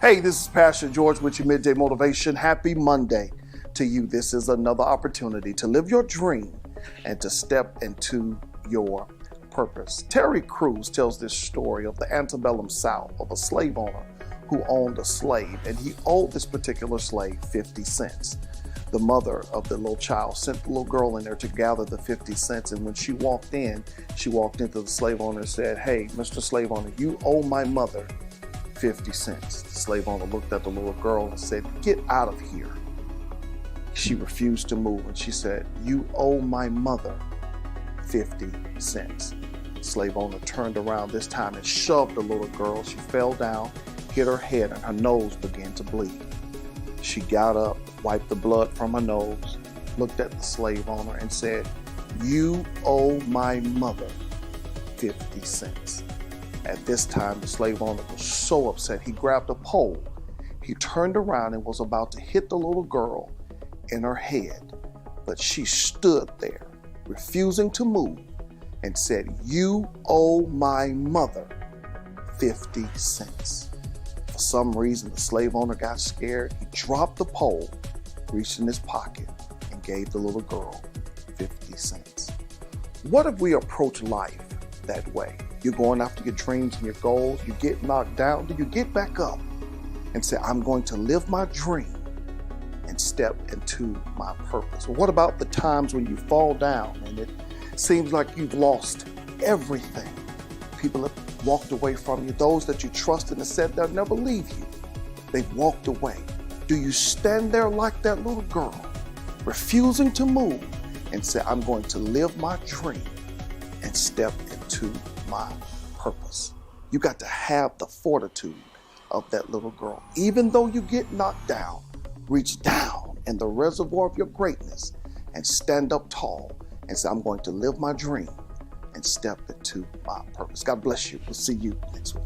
Hey, this is Pastor George with your Midday Motivation. Happy Monday to you. This is another opportunity to live your dream and to step into your purpose. Terry Crews tells this story of the antebellum South of a slave owner who owned a slave, and he owed this particular slave 50 cents. The mother of the little child sent the little girl in there to gather the 50 cents, and when she walked into the slave owner and said, "Hey, Mr. Slave Owner, you owe my mother 50 cents. The slave owner looked at the little girl and said, "Get out of here." She refused to move, and she said, "You owe my mother 50 cents. The slave owner turned around this time and shoved the little girl. She fell down, hit her head, and her nose began to bleed. She got up, wiped the blood from her nose, looked at the slave owner and said, "You owe my mother 50 cents. At this time, the slave owner was so upset, he grabbed a pole. He turned around and was about to hit the little girl in her head, but she stood there, refusing to move, and said, "You owe my mother 50 cents. For some reason, the slave owner got scared. He dropped the pole, reached in his pocket, and gave the little girl 50 cents. What if we approach life that way? You're going after your dreams and your goals. You get knocked down. Do you get back up and say, "I'm going to live my dream and step into my purpose"? Or what about the times when you fall down and it seems like you've lost everything? People have walked away from you. Those that you trusted and said they'll never leave you, they've walked away. Do you stand there like that little girl, refusing to move and say, "I'm going to live my dream and step into my purpose"? You got to have the fortitude of that little girl. Even though you get knocked down, reach down in the reservoir of your greatness and stand up tall and say, "I'm going to live my dream and step into my purpose." God bless you. We'll see you next week.